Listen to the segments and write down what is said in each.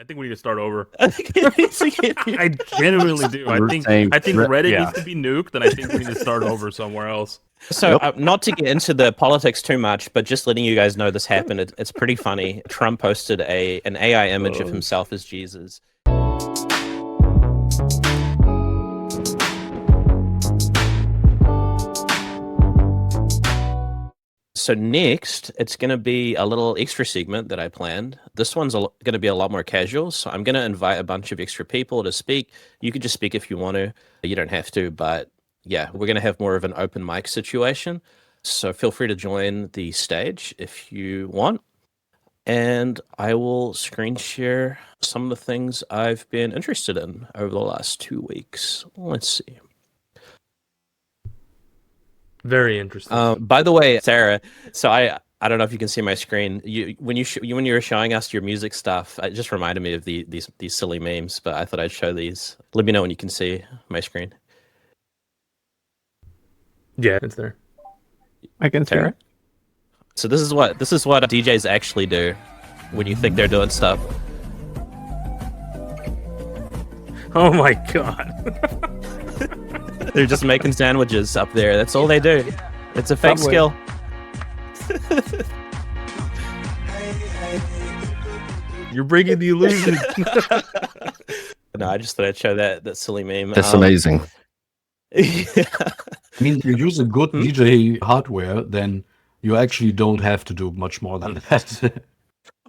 I think we need to start over. I think it needs to get I genuinely do. I think Reddit yeah. needs to be nuked, and I think we need to start over somewhere else. So, not to get into the politics too much, but just letting you guys know this happened. It's pretty funny. Trump posted an AI image of himself as Jesus. So next, it's going to be a little extra segment that I planned. This one's going to be a lot more casual. So I'm going to invite a bunch of extra people to speak. You could just speak if you want to. You don't have to, but yeah, we're going to have more of an open mic situation. So feel free to join the stage if you want. And I will screen share some of the things I've been interested in over the last 2 weeks. Let's see. Very interesting. By the way, Sarah, so I don't know if you can see my screen. When you were showing us your music stuff, it just reminded me of these silly memes. But I thought I'd show these. Let me know when you can see my screen. Yeah, it's there. I can see Sarah? it. So this is what DJs actually do when you think they're doing stuff. Oh my god. They're just making sandwiches up there. That's all they do. It's a fake skill. You're breaking the illusion. No, I just thought I'd show that silly meme. That's amazing. Yeah. I mean, if you use a good DJ hardware, then you actually don't have to do much more than that.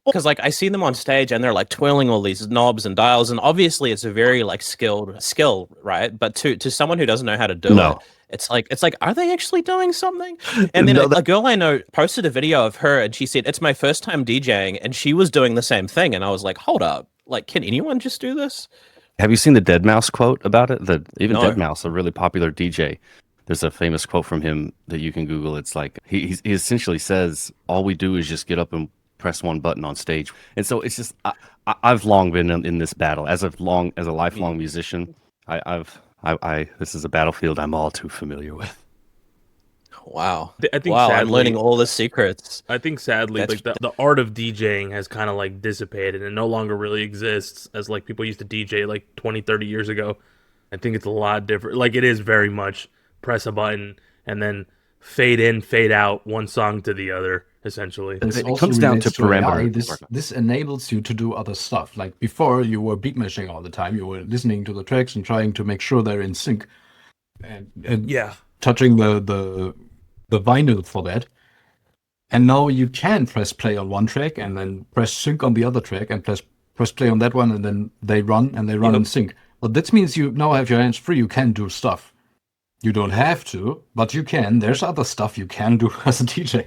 Because like I see them on stage and they're like twirling all these knobs and dials, and obviously it's a very like skilled skill, right? But to someone who doesn't know how to do it, it's like, are they actually doing something? And then a girl I know posted a video of her, and she said it's my first time DJing, and she was doing the same thing, and I was like, hold up, like, can anyone just do this? Have you seen the Deadmau5 quote about it? Even No. Deadmau5, a really popular DJ, there's a famous quote from him that you can Google. It's like he essentially says, all we do is just get up and press one button on stage. And so it's just I've long been in this battle as a lifelong musician. This is a battlefield I'm all too familiar with. Wow. I think I'm sadly, learning all the secrets. I think sadly, like the art of DJing has kind of like dissipated and no longer really exists as like people used to DJ like 20, 30 years ago. I think it's a lot different. Like it is very much press a button and then fade in, fade out, one song to the other, essentially. It comes down to parameter. This enables you to do other stuff. Like before, you were beat meshing all the time. You were listening to the tracks and trying to make sure they're in sync, and yeah, touching the vinyl for that. And now you can press play on one track and then press sync on the other track and press play on that one, and then they run in sync. But that means you now have your hands free. You can do stuff. You don't have to, but you can. There's other stuff you can do as a DJ.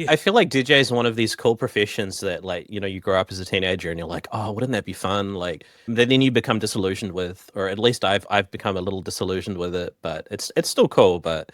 I feel like DJ is one of these cool professions that, like, you know, you grow up as a teenager and you're like, oh, wouldn't that be fun? Like, then you become disillusioned with, or at least I've become a little disillusioned with it. But it's still cool. But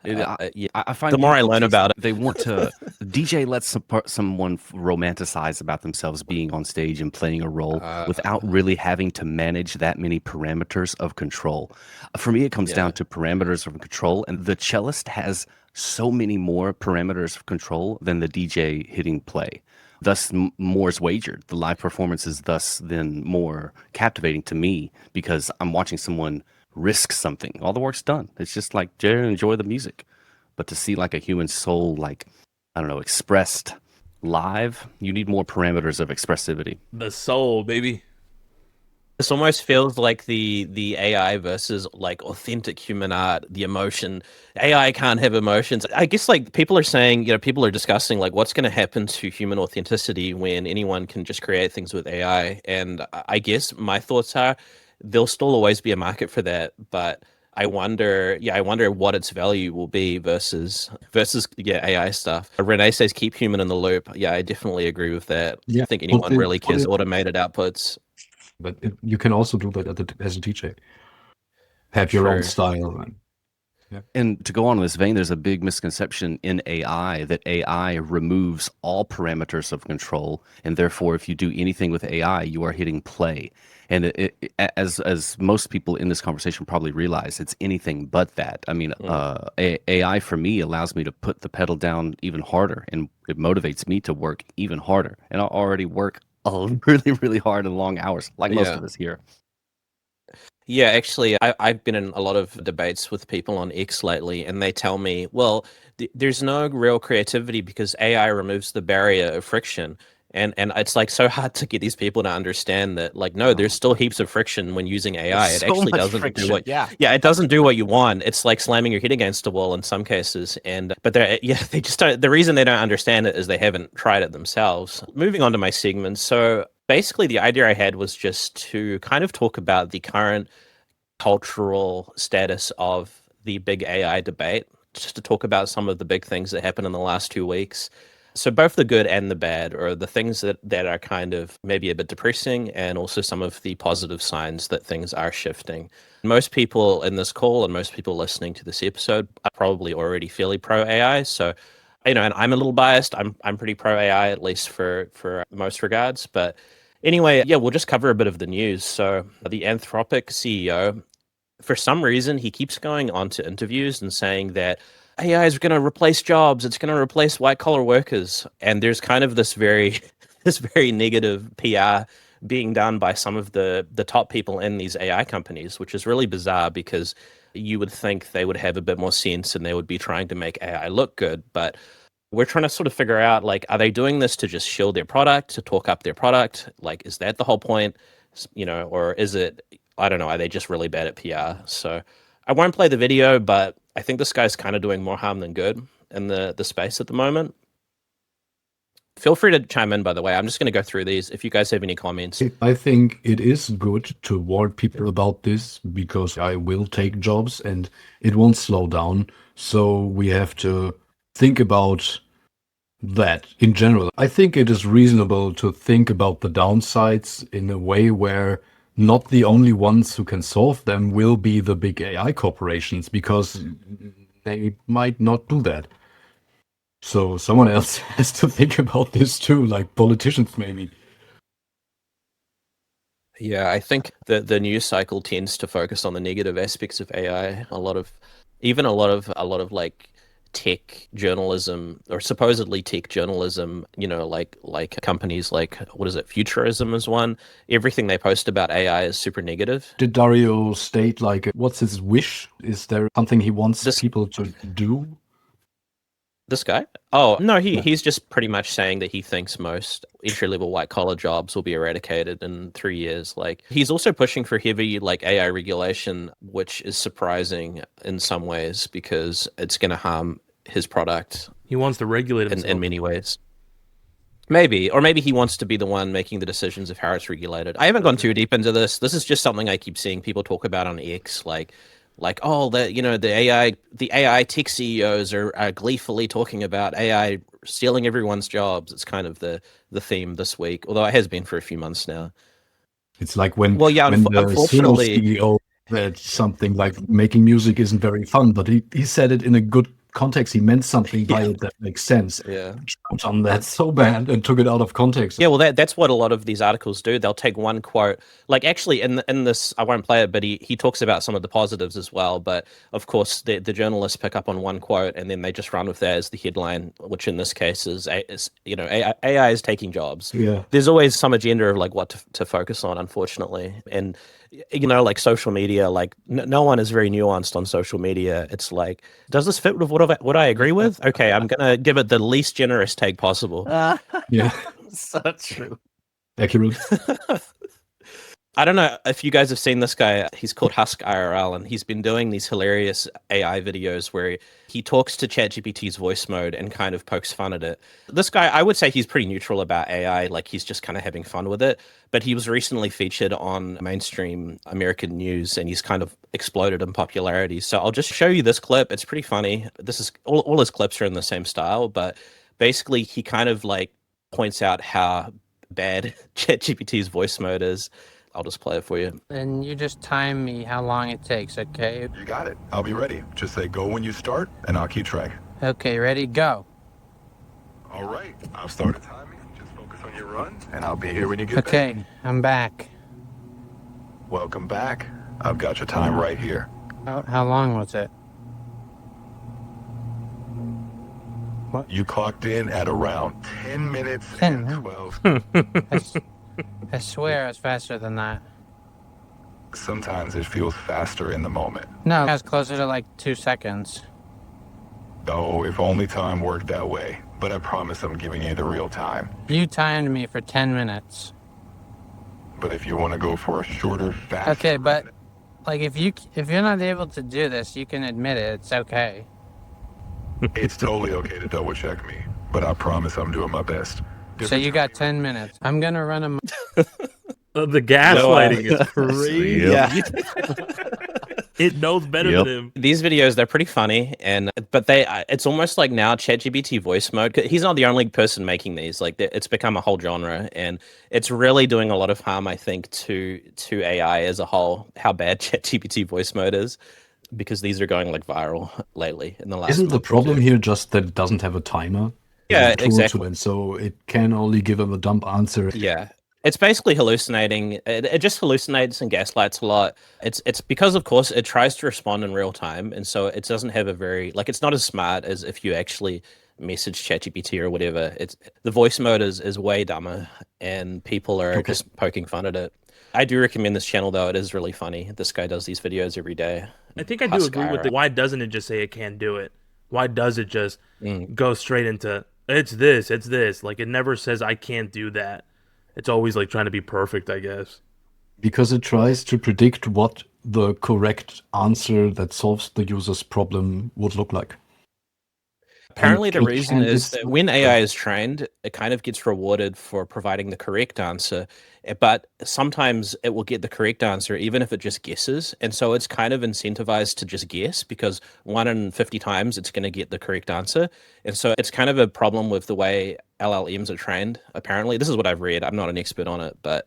I find the more I learn about it, they want to. DJ lets someone romanticize about themselves being on stage and playing a role without really having to manage that many parameters of control. For me, it comes down to parameters of control, and the cellist has so many more parameters of control than the DJ hitting play. Thus, more is wagered. The live performance is thus then more captivating to me because I'm watching someone risk something. All the work's done. It's just like enjoy the music. But to see like a human soul, like, I don't know, expressed live, you need more parameters of expressivity. The soul, baby. This almost feels like the AI versus like authentic human art, the emotion. AI can't have emotions. I guess like people are saying, you know, people are discussing like what's going to happen to human authenticity when anyone can just create things with AI. And I guess my thoughts are there'll still always be a market for that, but I wonder what its value will be versus AI stuff. Renee says keep human in the loop. Yeah, I definitely agree with that. I don't think anyone really cares automated outputs. But you can also do that as a DJ. Have your own style. And to go on in this vein, there's a big misconception in AI that AI removes all parameters of control, and therefore, if you do anything with AI, you are hitting play. And as most people in this conversation probably realize, it's anything but that. I mean, AI for me allows me to put the pedal down even harder, and it motivates me to work even harder. And I already work really, really hard and long hours, like most of us here. Yeah, actually, I've been in a lot of debates with people on X lately, and they tell me, well, there's no real creativity because AI removes the barrier of friction. And it's like so hard to get these people to understand that, like, no, there's still heaps of friction when using AI. It So actually much doesn't do friction. what, Yeah. it doesn't do what you want. It's like slamming your head against a wall in some cases. But they just don't. The reason they don't understand it is they haven't tried it themselves. Moving on to my segments. So basically, the idea I had was just to kind of talk about the current cultural status of the big AI debate, just to talk about some of the big things that happened in the last 2 weeks. So both the good and the bad, or the things that are kind of maybe a bit depressing, and also some of the positive signs that things are shifting. Most people in this call and most people listening to this episode are probably already fairly pro AI. So, and I'm a little biased. I'm pretty pro AI, at least for most regards. But anyway, yeah, we'll just cover a bit of the news. So the Anthropic CEO, for some reason, he keeps going on to interviews and saying that AI is going to replace jobs. It's going to replace white collar workers. And there's kind of this very, this very negative PR being done by some of the top people in these AI companies, which is really bizarre because you would think they would have a bit more sense and they would be trying to make AI look good. But we're trying to sort of figure out, like, are they doing this to just shield their product, to talk up their product? Like, is that the whole point? Or is it, I don't know, are they just really bad at PR? So I won't play the video, but I think this guy's kind of doing more harm than good in the space at the moment. Feel free to chime in, by the way. I'm just going to go through these if you guys have any comments. I think it is good to warn people about this because I will take jobs and it won't slow down. So we have to think about that in general. I think it is reasonable to think about the downsides in a way where not the only ones who can solve them will be the big AI corporations, because they might not do that. So someone else has to think about this too, like politicians maybe. Yeah, I think the news cycle tends to focus on the negative aspects of AI. A lot of like tech journalism, or supposedly tech journalism, like companies like, what is it, Futurism is one. Everything they post about AI is super negative. Did Dario state, like, what's his wish? Is there something he wants people to do? This guy? Oh, no, he's just pretty much saying that he thinks most entry-level white-collar jobs will be eradicated in 3 years. Like, he's also pushing for heavy, like, AI regulation, which is surprising in some ways because it's going to harm his product. He wants to regulate himself in many ways. Maybe he wants to be the one making the decisions of how it's regulated. I haven't gone too deep into this. This is just something I keep seeing people talk about on X, like, oh, the AI tech CEOs are gleefully talking about AI stealing everyone's jobs. It's kind of the theme this week, although it has been for a few months now. It's like when the unfortunately, CEO said something like making music isn't very fun, but he said it in a good context. He meant something by it that makes sense. Yeah, on that so bad and took it out of context. Yeah, well, that's what a lot of these articles do. They'll take one quote, like, actually in this, I won't play it, but he talks about some of the positives as well. But of course, the journalists pick up on one quote and then they just run with that as the headline, which in this case is AI is taking jobs. Yeah, there's always some agenda of like what to focus on, unfortunately, and like social media, like no one is very nuanced on social media. It's like, does this fit with what I agree with? Okay, I'm gonna give it the least generous take possible. Yeah, so true. accurate. I don't know if you guys have seen this guy. He's called HuskIRL, and he's been doing these hilarious AI videos where he talks to ChatGPT's voice mode and kind of pokes fun at it. This guy, I would say he's pretty neutral about AI, like he's just kind of having fun with it. But he was recently featured on mainstream American news, and he's kind of exploded in popularity. So I'll just show you this clip. It's pretty funny. This is all his clips are in the same style, but basically he kind of like points out how bad ChatGPT's voice mode is. I'll just play it for you. And you just time me how long it takes, okay? You got it. I'll be ready. Just say go when you start, and I'll keep track. Okay, ready, go. All right. I've started timing. Just focus on your run, and I'll be here when you get back. Okay, I'm back. Welcome back. I've got your time right here. How long was it? What? You clocked in at around 10 minutes 10 and 12. I swear it's faster than that. Sometimes it feels faster in the moment. No, it's closer to like 2 seconds. Oh, if only time worked that way. But I promise I'm giving you the real time. You timed me for 10 minutes. But if you want to go for a shorter, faster... Okay, but like if you're not able to do this, you can admit it. It's okay. It's totally okay to double check me. But I promise I'm doing my best. So you got 10 minutes. I'm gonna run a. The gaslighting is crazy. Yep. It knows better Yep. than him. These videos, they're pretty funny, but it's almost like now ChatGPT voice mode. 'Cause he's not the only person making these. Like it's become a whole genre, and it's really doing a lot of harm, I think, to AI as a whole. How bad ChatGPT voice mode is, because these are going like viral lately in the last. Isn't the month or problem two. here just that it doesn't have a timer? Yeah, It's a tool exactly. and so it can only give him a dumb answer. Yeah. It's basically hallucinating. It just hallucinates and gaslights a lot. It's because, of course, it tries to respond in real time, and so it doesn't have a very it's not as smart as if you actually message ChatGPT or whatever. It's the voice mode is way dumber, and people are just poking fun at it. I do recommend this channel though; it is really funny. This guy does these videos every day. I think I do agree with HuskIRL. why doesn't it just say it can't do it? Why does it just Mm. go straight into it's this? Like it never says I can't do that. It's always like trying to be perfect, I guess. Because it tries to predict what the correct answer that solves the user's problem would look like. Apparently, the it reason can't- is it's- that when AI is trained, it kind of gets rewarded for providing the correct answer, but sometimes it will get the correct answer even if it just guesses. And so it's kind of incentivized to just guess because 1 in 50 times it's going to get the correct answer. And so it's kind of a problem with the way LLMs are trained, apparently. This is what I've read. I'm not an expert on it, but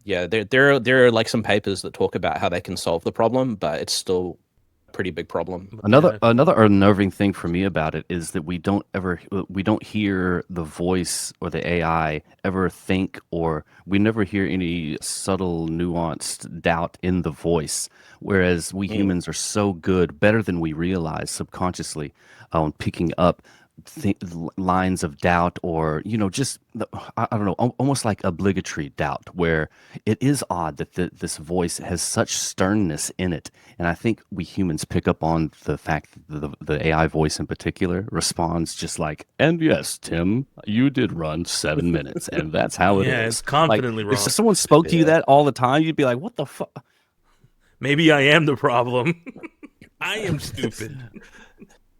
yeah, there are like some papers that talk about how they can solve the problem, but it's still pretty big problem. Another unnerving thing for me about it is that we don't hear the voice or the AI ever think, or we never hear any subtle nuanced doubt in the voice, whereas we humans are so good, better than we realize subconsciously, on picking up lines of doubt, or just I don't know, almost like obligatory doubt, where it is odd that this voice has such sternness in it. And I think we humans pick up on the fact that the AI voice in particular responds just like, and yes, Tim, you did run 7 minutes, and that's how it is. Yeah, it's confidently If wrong. someone spoke to you that all the time, you'd be like, what the fuck? Maybe I am the problem. I am stupid.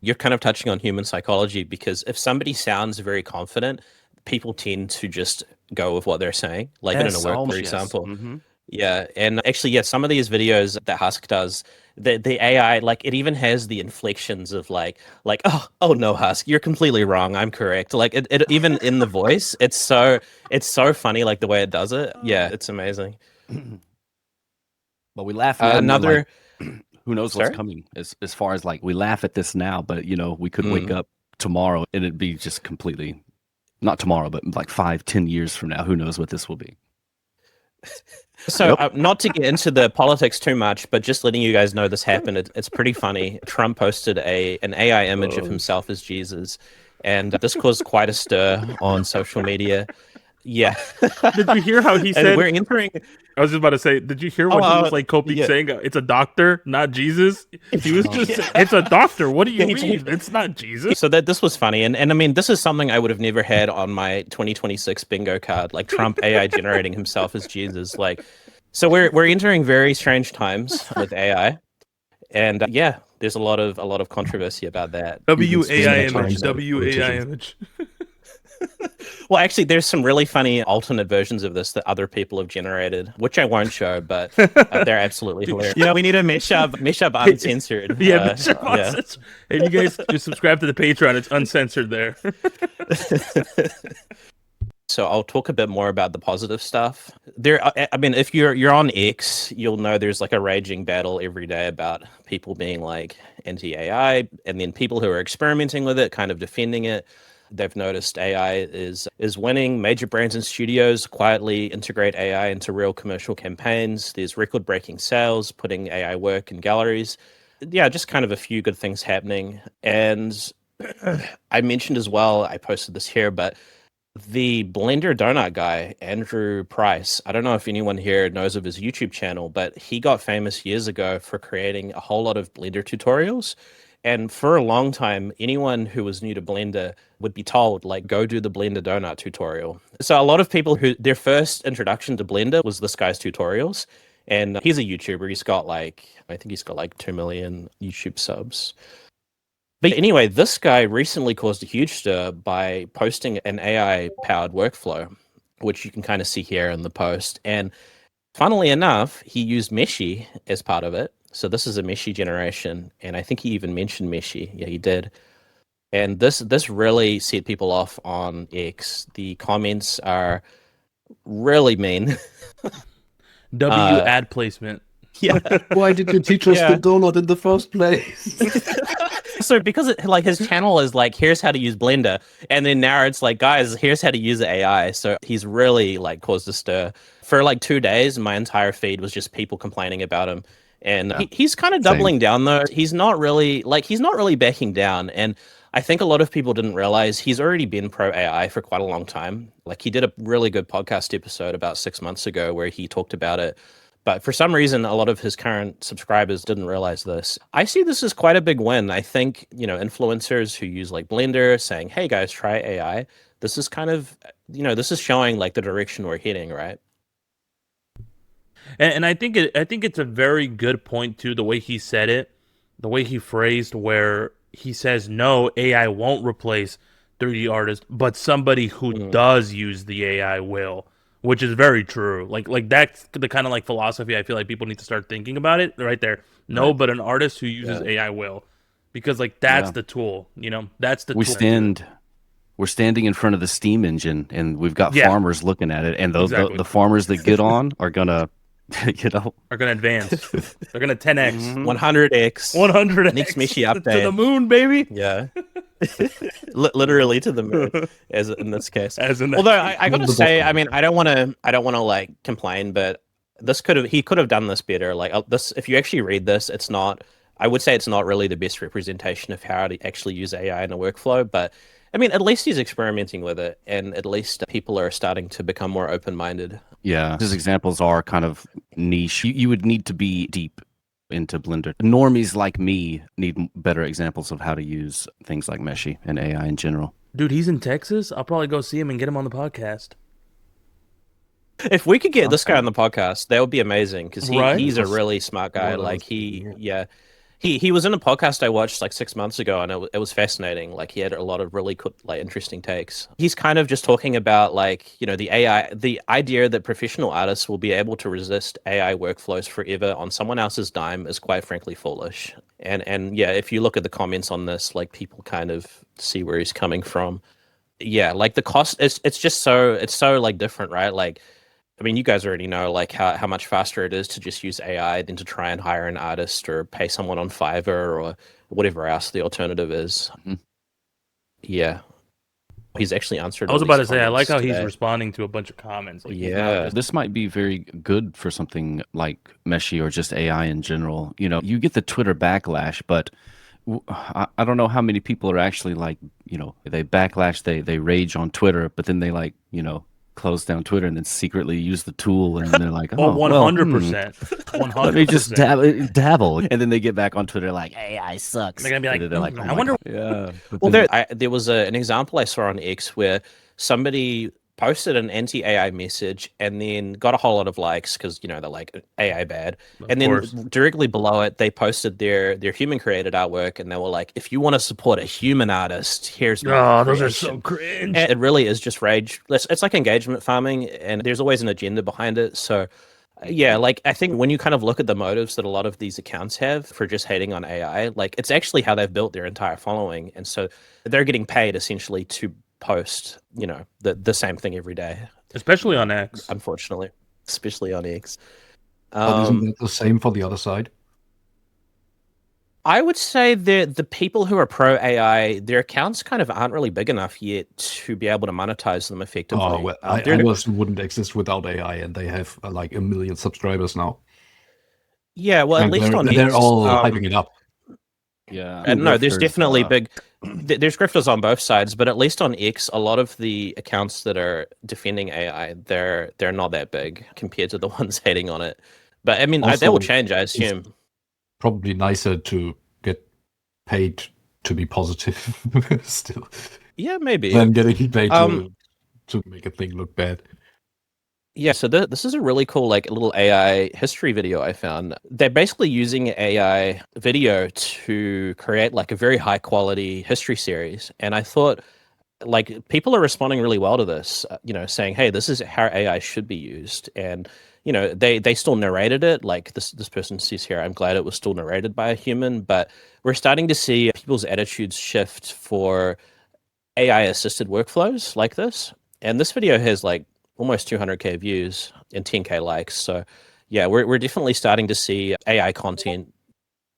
You're kind of touching on human psychology, because if somebody sounds very confident, people tend to just go with what they're saying, like in a work, for example. Yeah, and actually, yeah, some of these videos that Husk does, the AI, like it even has the inflections of like oh no, Husk, you're completely wrong, I'm correct. Like it even in the voice, it's so funny, like the way it does it. Yeah, it's amazing. But we laugh now. Another. Who knows what's coming as far as like we laugh at this now, but we could wake up tomorrow and it'd be just completely, not tomorrow, but like 5-10 years from now, who knows what this will be. So not to get into the politics too much, but just letting you guys know this happened. It's pretty funny. Trump posted an AI image of himself as Jesus, and this caused quite a stir on social media. Yeah. Did you hear how he said? We're entering. I was just about to say, did you hear what he was like coping, saying? It's a doctor, not Jesus. He was just saying, it's a doctor. What do you mean? It's not Jesus. So this was funny, and I mean, this is something I would have never had on my 2026 bingo card, like Trump AI generating himself as Jesus. Like, so we're entering very strange times with AI, and yeah, there's a lot of controversy about that. WAI image. Well, actually, there's some really funny alternate versions of this that other people have generated, which I won't show, but they're absolutely hilarious. We need a mesh up uncensored. Yeah, uncensored. And you guys just subscribe to the Patreon. It's uncensored there. So I'll talk a bit more about the positive stuff. I mean, if you're on X, you'll know there's like a raging battle every day about people being like anti-AI, and then people who are experimenting with it, kind of defending it. They've noticed AI is winning. Major brands and studios quietly integrate AI into real commercial campaigns. There's record-breaking sales, putting AI work in galleries. Yeah, just kind of a few good things happening. And I mentioned as well, I posted this here, but The Blender donut guy, Andrew Price, I don't know if anyone here knows of his YouTube channel, but he got famous years ago for creating a whole lot of Blender tutorials. And for a long time, anyone who was new to Blender would be told, like, go do the Blender donut tutorial. So a lot of people who their first introduction to Blender was this guy's tutorials. And he's a YouTuber. I think he's got like 2 million YouTube subs. But anyway, this guy recently caused a huge stir by posting an AI-powered workflow, which you can kind of see here in the post. And funnily enough, he used Meshy as part of it. So this is a Meshy generation, and I think he even mentioned Meshy. Yeah, he did. And this really set people off on X. The comments are really mean. Ad placement. Yeah. Why did you teach us Yeah. the donut in the first place? So because his channel is like, here's how to use Blender, and then now it's like, guys, here's how to use AI. So he's really like caused a stir. For like 2 days, my entire feed was just people complaining about him. And he's kind of doubling down though. He's not really backing down. And I think a lot of people didn't realize he's already been pro AI for quite a long time. Like he did a really good podcast episode about 6 months ago where he talked about it. But for some reason, a lot of his current subscribers didn't realize this. I see this as quite a big win. I think, influencers who use like Blender saying, hey guys, try AI. This is kind of, this is showing like the direction we're heading, right? And I think it's a very good point too, the way he said it, the way he phrased where he says, no, AI won't replace 3D artists, but somebody who does use the AI will. Which is very true. Like that's the kind of like philosophy I feel like people need to start thinking about it right there. No, right. But an artist who uses AI will, because like that's the tool. That's the tool. We're standing in front of the steam engine, and we've got farmers looking at it, and those the farmers that get on are gonna, are gonna advance. They're gonna 10x, 100x, 100x. Next Meshy update to the moon, baby. Yeah. Literally to the moon, as in this case. Although I gotta say, I mean, I don't want to like complain, but he could have done this better. Like this, if you actually read this, I would say it's not really the best representation of how to actually use AI in a workflow. But I mean, at least he's experimenting with it, and at least people are starting to become more open-minded. Yeah, his examples are kind of niche. You would need to be deep into Blender. Normies like me need better examples of how to use things like Meshy and AI in general. Dude, he's in Texas. I'll probably go see him and get him on the podcast. If we could get this guy on the podcast, that would be amazing, because he's a really smart guy. Like he was in a podcast I watched like 6 months ago, and it was fascinating. Like he had a lot of really cool, like interesting takes. He's kind of just talking about like, the idea that professional artists will be able to resist AI workflows forever on someone else's dime is quite frankly foolish. And yeah, if you look at the comments on this, like people kind of see where he's coming from. Yeah, like the cost, it's so like different, right? Like, I mean, you guys already know like how much faster it is to just use AI than to try and hire an artist or pay someone on Fiverr or whatever else the alternative is. Mm-hmm. Yeah. He's actually answered. I was about to say, I like how he's responding to a bunch of comments. Like, this might be very good for something like Meshy or just AI in general. You get the Twitter backlash, but I don't know how many people are actually like, they backlash, they rage on Twitter, but then they like, close down Twitter and then secretly use the tool, and they're like, oh, 100%. 100%. Let me just dabble. And then they get back on Twitter like, AI sucks. They're going to be like, oh, I wonder. Yeah. Well, there was an example I saw on X where somebody posted an anti-AI message and then got a whole lot of likes because, they're like AI bad. And then directly below it, they posted their human-created artwork, and they were like, if you want to support a human artist, here's my those are so cringe. And it really is just rage. It's like engagement farming, and there's always an agenda behind it. So yeah, like I think when you kind of look at the motives that a lot of these accounts have for just hating on AI, like it's actually how they've built their entire following. And so they're getting paid essentially to post, the same thing every day. Especially on X. Unfortunately. Especially on X. But isn't that the same for the other side? I would say that the people who are pro AI, their accounts kind of aren't really big enough yet to be able to monetize them effectively. Oh, well, Ours wouldn't exist without AI, and they have like 1 million subscribers now. Yeah, well, and at least on they're X, all hyping it up. Yeah. And no, there's Grifters, definitely there's grifters on both sides, but at least on X, a lot of the accounts that are defending AI, they're not that big compared to the ones hating on it. But I mean, that will Also, change, I it's assume. probably nicer to get paid to be positive still Yeah, maybe. than getting paid Um, to make a thing look bad. Yeah, so this is a really cool like little AI history video I found. They're basically using AI video to create like a very high quality history series, and I thought like people are responding really well to this, saying, "Hey, this is how AI should be used." And they still narrated it. Like this person says here, "I'm glad it was still narrated by a human," but we're starting to see people's attitudes shift for AI assisted workflows like this. And this video has like almost 200K views and 10K likes. So yeah, we're definitely starting to see AI content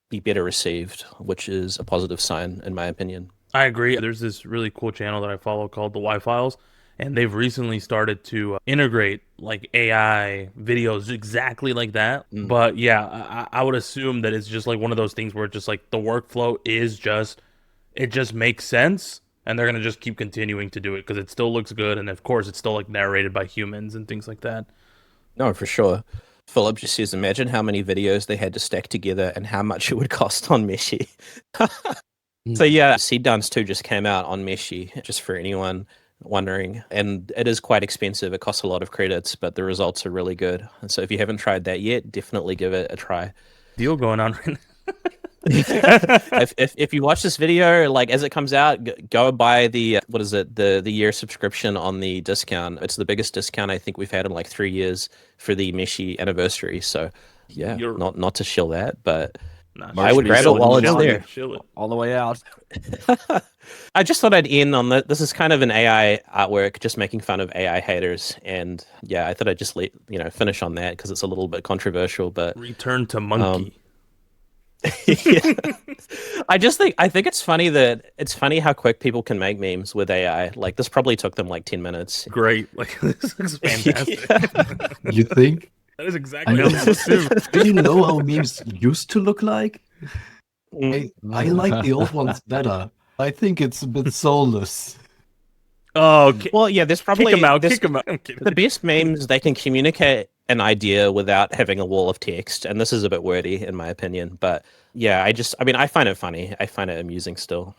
be better received, which is a positive sign in my opinion. I agree. There's this really cool channel that I follow called the Y Files, and they've recently started to integrate like AI videos exactly like that. But yeah, I would assume that it's just like one of those things where it's just like the workflow is just it just makes sense, and they're gonna just keep continuing to do it because it still looks good, and of course it's still like narrated by humans and things like that. No, for sure. Philip just says, imagine how many videos they had to stack together and how much it would cost on Meshy. So yeah, Seed Dance 2 just came out on Meshy, just for anyone wondering. And it is quite expensive. It costs a lot of credits, but the results are really good. And so if you haven't tried that yet, definitely give it a try. Deal going on right now. if you watch this video, like as it comes out, go buy the what is it, the year subscription on the discount. It's the biggest discount I think we've had in like 3 years for the Meshy anniversary. So yeah, not to shill that, but I would grab it while it's there. All the way out. I just thought I'd end on that. This is kind of an AI artwork, just making fun of AI haters, and yeah, I thought I'd just finish on that because it's a little bit controversial. But Return to monkey. yeah. I think it's funny how quick people can make memes with AI. Like this probably took them like 10 minutes. Great. Like this looks fantastic. You think? That is exactly what I assume. Do you know how memes used to look like? I like the old ones better. I think it's a bit soulless. Oh, okay. Well, yeah, there's probably kick him out. Kick him out. I'm kidding. The best memes, they can communicate an idea without having a wall of text, and this is a bit wordy in my opinion. But yeah, I find it funny. I find it amusing still.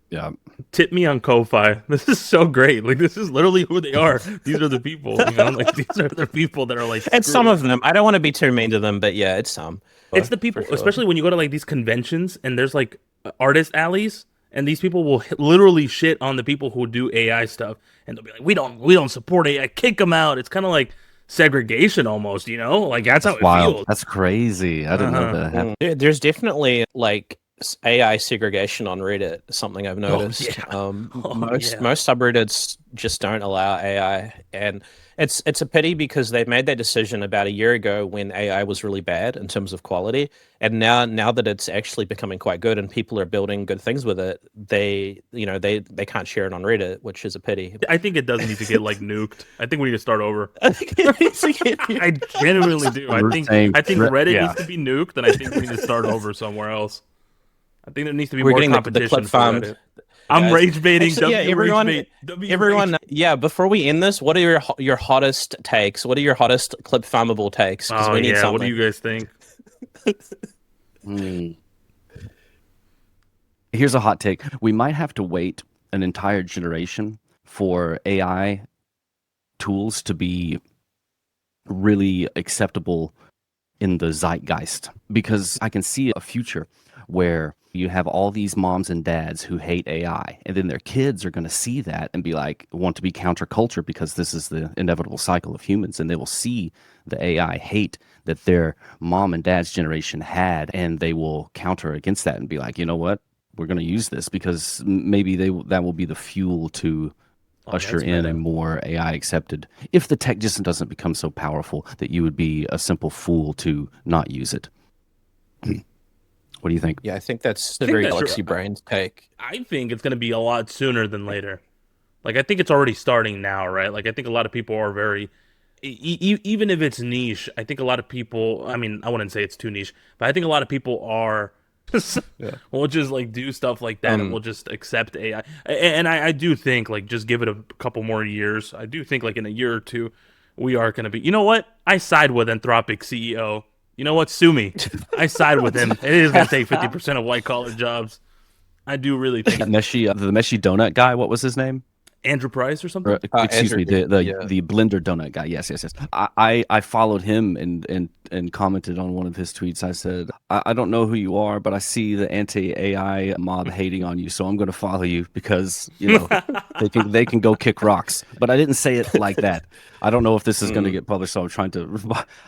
Yeah. Tip me on Ko-Fi. This is so great. Like this is literally who they are. These are the people. Like these are the people that are like. And some of them. I don't want to be too mean to them, but yeah, it's some. It's the people, sure. Especially when you go to like these conventions and there's like artist alleys, and these people will literally shit on the people who do AI stuff, and they'll be like, "We don't support AI. Kick them out." It's kind of like segregation almost, Like that's how it feels. That's crazy. I didn't know that. There's definitely like AI segregation on Reddit, something I've noticed. Most subreddits just don't allow AI, and it's a pity because they made that decision about a year ago when AI was really bad in terms of quality, and now that it's actually becoming quite good and people are building good things with it, they can't share it on Reddit, which is a pity. I think it does need to get like nuked. I think we need to start over. I genuinely do. I think Reddit needs to be nuked, and I think we need to start over somewhere else. I think there needs to be more competition. The clip farm. I'm rage baiting. Actually, everyone. Yeah, before we end this, what are your hottest takes? What are your hottest clip farmable takes? Oh we need something. What do you guys think? Here's a hot take. We might have to wait an entire generation for AI tools to be really acceptable in the zeitgeist, because I can see a future where you have all these moms and dads who hate AI, and then their kids are going to see that and be like, want to be counterculture because this is the inevitable cycle of humans, and they will see the AI hate that their mom and dad's generation had, and they will counter against that and be like, you know what, we're going to use this because maybe that will be the fuel to usher in a more AI accepted, if the tech just doesn't become so powerful that you would be a simple fool to not use it. What do you think? Yeah, I think that's a very Galaxy Brains take. I think it's going to be a lot sooner than later. Like, I think it's already starting now, right? Like, I think a lot of people are very, even if it's niche, I think a lot of people, I mean, I wouldn't say it's too niche, but I think a lot of people are We'll just like do stuff like that, and we'll just accept AI. And I do think like just give it a couple more years. I do think like in a year or two, we are going to be. You know what? I side with Anthropic CEO. You know what? Sue me. I side with him. It is going to take 50% of white collar jobs. I do really think Meshy, the Meshy donut guy. What was his name? Andrew Price or something. Excuse me, Andrew, the blender donut guy. Yes. I followed him and commented on one of his tweets. I said, I don't know who you are, but I see the anti-AI mob hating on you, so I'm going to follow you because they can go kick rocks. But I didn't say it like that. I don't know if this is going to get published, so I'm trying to.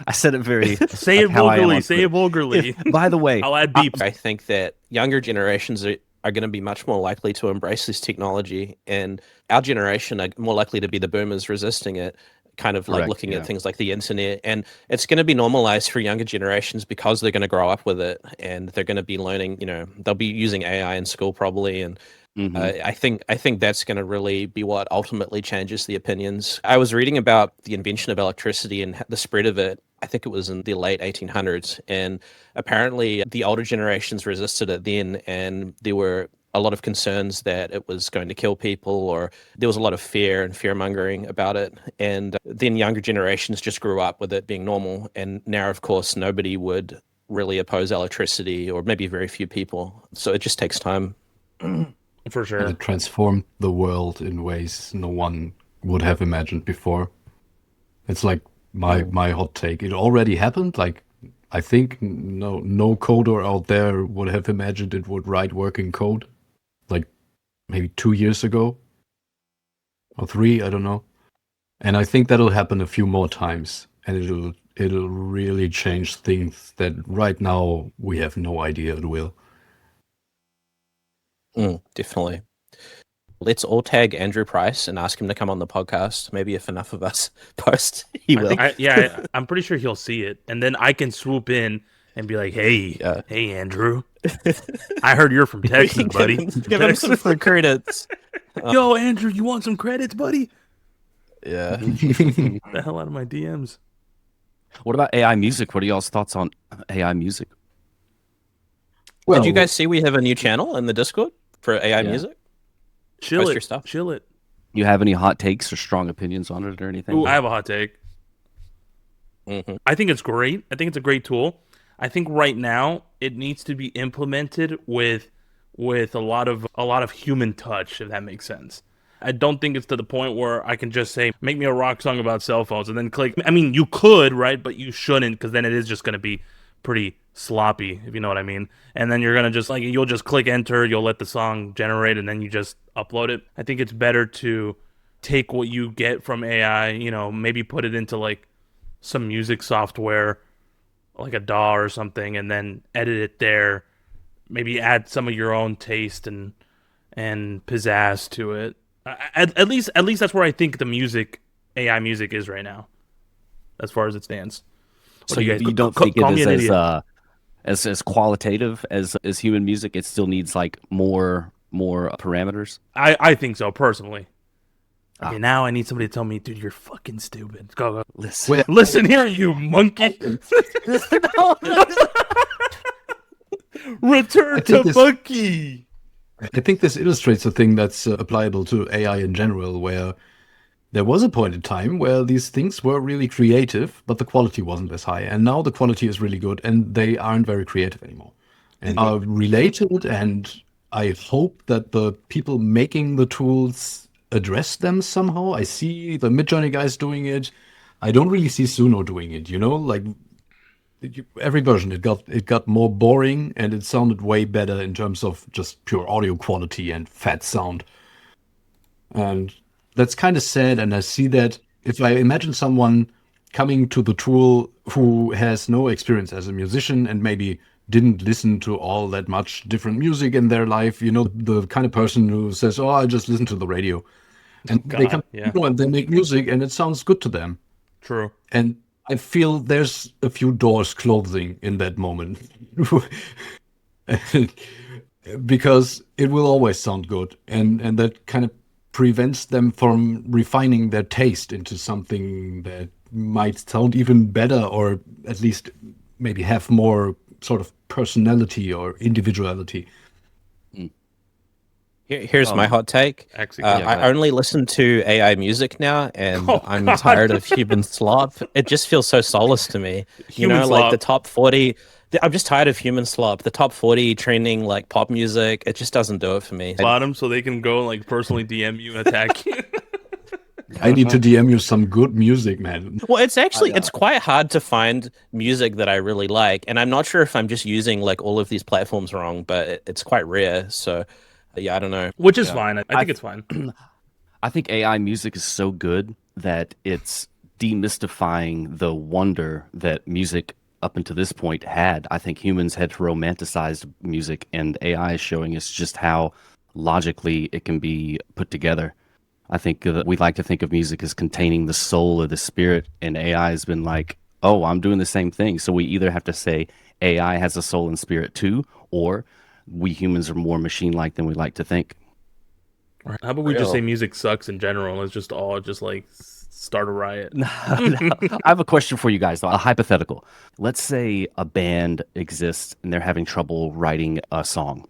I said it very. Say it vulgarly. Say it vulgarly. By the way, I'll add beeps. I think that younger generations are going to be much more likely to embrace this technology, and our generation are more likely to be the boomers resisting it, kind of like Correct, looking yeah. at things like the internet. And it's going to be normalized for younger generations because they're going to grow up with it, and they're going to be learning, they'll be using AI in school probably. And I think that's going to really be what ultimately changes the opinions. I was reading about the invention of electricity and the spread of it. I think it was in the late 1800s, and apparently the older generations resisted it then, and there were a lot of concerns that it was going to kill people, or there was a lot of fear and fear-mongering about it. And then younger generations just grew up with it being normal, and now, of course, nobody would really oppose electricity, or maybe very few people. So it just takes time. For sure. And it transformed the world in ways no one would have imagined before. It's like my hot take. It already happened. Like, I think no coder out there would have imagined it would write working code, like maybe 2 years ago or 3, I don't know. And I think that'll happen a few more times, and it'll really change things that right now we have no idea it will. Definitely. Let's all tag Andrew Price and ask him to come on the podcast. Maybe if enough of us post, he will. I'm pretty sure he'll see it, and then I can swoop in and be like, "Hey, hey, Andrew, I heard you're from Texas, buddy. Give him some free credits." Yo, Andrew, you want some credits, buddy? Yeah. The hell out of my DMs. what about AI music? What are y'all's thoughts on AI music? Well, Did you guys see we have a new channel in the Discord for AI music? Chill Post it. your stuff. Chill it. You have any hot takes or strong opinions on it or anything? Ooh, I have a hot take. I think it's great. I think it's a great tool. I think right now it needs to be implemented with a lot of human touch, if that makes sense. I don't think it's to the point where I can just say, make me a rock song about cell phones and then click. I mean, you could, right? But you shouldn't, because then it is just going to be pretty sloppy, if you know what I mean. And then you're going to just you'll just click enter, you'll let the song generate, and then you just upload it. I think it's better to take what you get from AI, maybe put it into like some music software, like a DAW or something, and then edit it there. Maybe add some of your own taste and pizzazz to it. At least that's where I think the AI music is right now, as far as it stands. So you don't think it is as qualitative as human music? It still needs like more parameters. I think so personally. Okay, now I need somebody to tell me, dude, you're fucking stupid. Go. Listen here, you monkey. Return to monkey. I think this illustrates a thing that's applicable to AI in general, where there was a point in time where these things were really creative, but the quality wasn't as high. And now the quality is really good, and they aren't very creative anymore. And are related, and I hope that the people making the tools address them somehow. I see the Midjourney guys doing it. I don't really see Suno doing it, like every version it got more boring, and it sounded way better in terms of just pure audio quality and fat sound. And that's kind of sad, and I see that if I imagine someone coming to the tool who has no experience as a musician and maybe didn't listen to all that much different music in their life, the kind of person who says, "Oh, I just listen to the radio," and they come and they make music and it sounds good to them. True. And I feel there's a few doors closing in that moment. Because it will always sound good, and that kind of prevents them from refining their taste into something that might sound even better, or at least maybe have more sort of personality or individuality. Here's my hot take. I only listen to AI music now, and I'm tired of human slop. It just feels so soulless to me. Like the top 40. I'm just tired of human slop. The top 40 trending like pop music, it just doesn't do it for me. Bottom, so they can go and like personally DM you and attack you. I need to DM you some good music, man. Well, it's actually it's quite hard to find music that I really like, and I'm not sure if I'm just using like all of these platforms wrong, but it's quite rare. So, yeah, I don't know. Which is fine. I think it's fine. I think AI music is so good that it's demystifying the wonder that music up until this point had. I think humans had romanticized music, and AI is showing us just how logically it can be put together. I think we like to think of music as containing the soul or the spirit, and AI has been like, oh, I'm doing the same thing. So we either have to say AI has a soul and spirit too, or we humans are more machine-like than we like to think. How about we just say music sucks in general? Let's just all just like start a riot. No. I have a question for you guys, though. A hypothetical. Let's say a band exists and they're having trouble writing a song.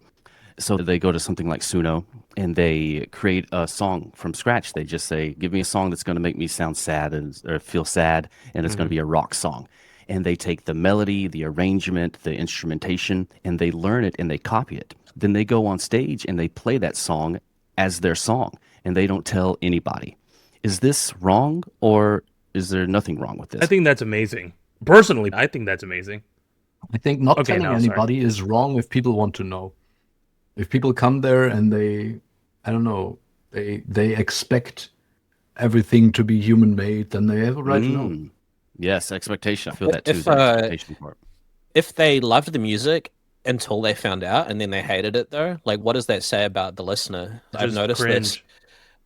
So they go to something like Suno and they create a song from scratch. They just say, give me a song that's going to make me sound sad or feel sad, and it's going to be a rock song. And they take the melody, the arrangement, the instrumentation, and they learn it and they copy it. Then they go on stage and they play that song as their song, and they don't tell anybody. Is this wrong, or is there nothing wrong with this? I think that's amazing. Personally, I think that's amazing. I think not telling anybody is wrong if people want to know. If people come there and they expect everything to be human made, then they have a right to know. Yes, expectation. I feel that too. The expectation part. If they loved the music until they found out and then they hated it, though, like what does that say about the listener? I've noticed this.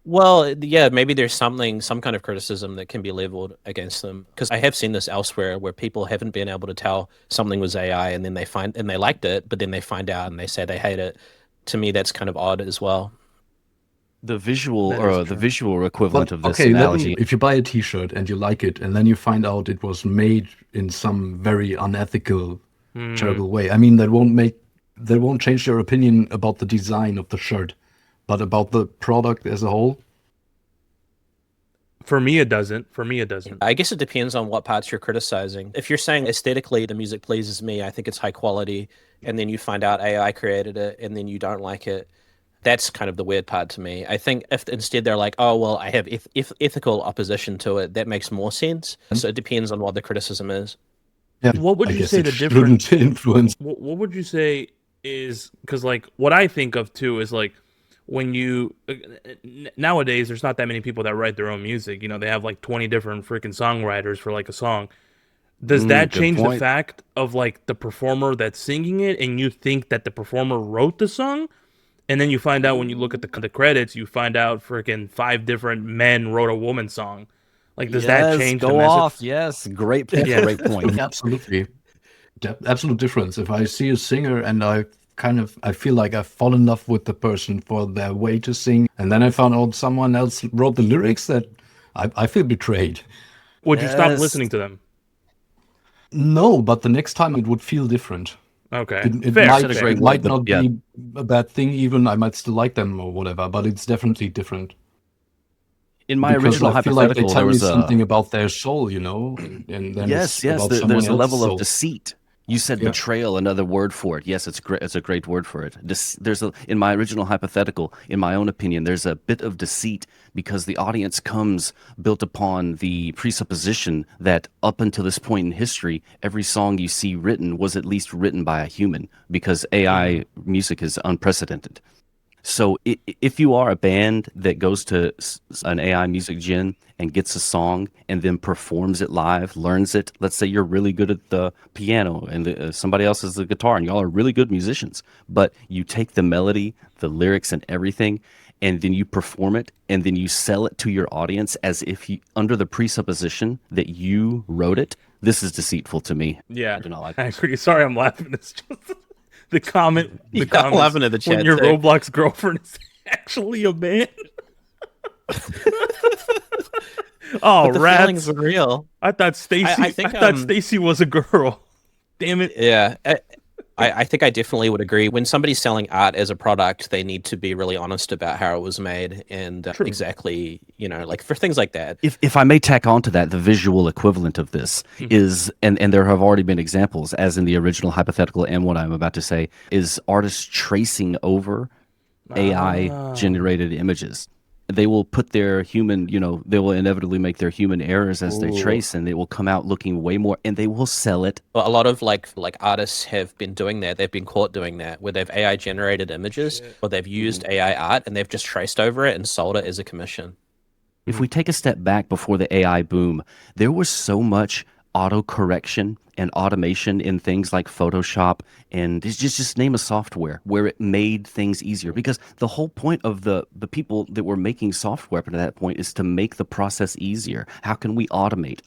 Well, yeah, maybe there's some kind of criticism that can be leveled against them, because I have seen this elsewhere where people haven't been able to tell something was AI, and then they liked it, but then they find out and they say they hate it. To me, that's kind of odd as well. The visual equivalent of this analogy. If you buy a T-shirt and you like it, and then you find out it was made in some very unethical, terrible way, I mean, that won't change your opinion about the design of the shirt. But about the product as a whole? For me, it doesn't. I guess it depends on what parts you're criticizing. If you're saying aesthetically the music pleases me, I think it's high quality, and then you find out AI created it, and then you don't like it, that's kind of the weird part to me. I think if instead they're like, oh, well, I have ethical opposition to it, that makes more sense. So it depends on what the criticism is. Yeah, what would you say the difference? What would you say is, because like what I think of too is like, when you nowadays there's not that many people that write their own music. You know, they have like 20 different freaking songwriters for like a song. Does that change the fact of like the performer that's singing it, and you think that the performer wrote the song, and then you find out when you look at the credits, you find out freaking 5 different men wrote a woman song? Like, does that change the message? Yes, great point. Yeah. Great point. Absolutely. Absolute difference. If I see a singer and I feel like I fall in love with the person for their way to sing, and then I found out someone else wrote the lyrics, that I feel betrayed. Would you stop listening to them? No, but the next time it would feel different. Okay. It might not be a bad thing even. I might still like them or whatever, but it's definitely different. In my original I feel like they hypothetical, tell me something about their soul, you know? And then yes, there's a level of deceit. You said betrayal, another word for it. Yes, it's great. It's a great word for it. In my original hypothetical, in my own opinion, there's a bit of deceit because the audience comes built upon the presupposition that up until this point in history, every song you see written was at least written by a human, because AI music is unprecedented. So if you are a band that goes to an AI music gen and gets a song and then performs it live, learns it, let's say you're really good at the piano and somebody else is the guitar, and y'all are really good musicians, but you take the melody, the lyrics and everything, and then you perform it, and then you sell it to your audience as if you, under the presupposition that you wrote it. This is deceitful to me. Yeah, I do not like I agree. Sorry, I'm laughing. It's just the comment. I'm laughing at the chat. When your Roblox girlfriend is actually a man. Oh, the rats! feelings are real. I thought Stacy. I thought Stacy was a girl. Damn it! Yeah. I think I definitely would agree. When somebody's selling art as a product, they need to be really honest about how it was made and exactly, like for things like that. If I may tack on to that, the visual equivalent of this is, and there have already been examples, as in the original hypothetical and what I'm about to say, is artists tracing over AI generated images. They will put their human, they will inevitably make their human errors as they trace, and it will come out looking way more, and they will sell it. A lot of like artists have been doing that. They've been caught doing that, where they've AI generated images or they've used AI art and they've just traced over it and sold it as a commission. If we take a step back before the AI boom, there was so much auto correction and automation in things like Photoshop and just name a software where it made things easier, because the whole point of the people that were making software up to that point is to make the process easier. How can we automate?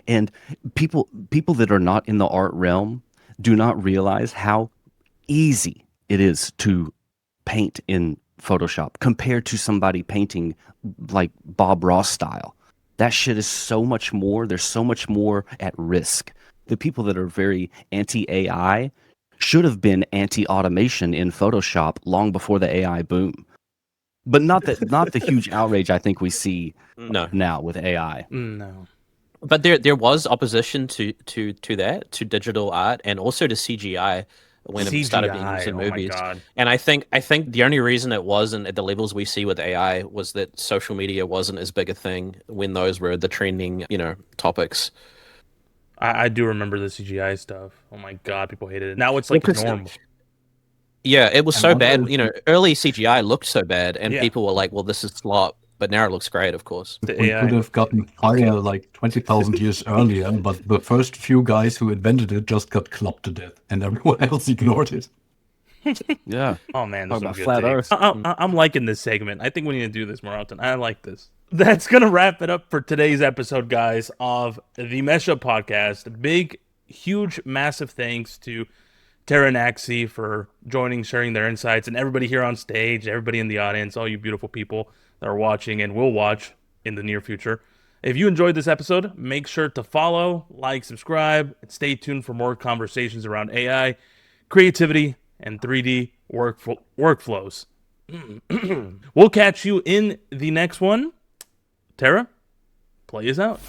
And people that are not in the art realm do not realize how easy it is to paint in Photoshop compared to somebody painting like Bob Ross style. That shit is so much more. There's so much more at risk. The people that are very anti-AI should have been anti-automation in Photoshop long before the AI boom. But not the huge outrage I think we see now with AI. No. But there was opposition to that, to digital art and also to CGI when it started being used in movies. And I think the only reason it wasn't at the levels we see with AI was that social media wasn't as big a thing when those were the trending, topics. I do remember the CGI stuff. Oh my god, people hated it. Now it's like normal. Yeah, it was so bad. Early CGI looked so bad, and people were like, "Well, this is slop." But now it looks great, of course. We could have gotten fire like 20,000 years earlier, but the first few guys who invented it just got clubbed to death, and everyone else ignored it. Yeah. Oh man, this is flat Earth. I'm liking this segment. I think we need to do this more often. I like this. That's gonna wrap it up for today's episode, guys, of the Meshy podcast. Big, huge, massive thanks to Tara and Axie for joining, sharing their insights, and everybody here on stage, everybody in the audience, all you beautiful people that are watching and will watch in the near future. If you enjoyed this episode, make sure to follow, like, subscribe, and stay tuned for more conversations around AI, creativity, and 3D workflows. We'll catch you in the next one. Tara, play us out.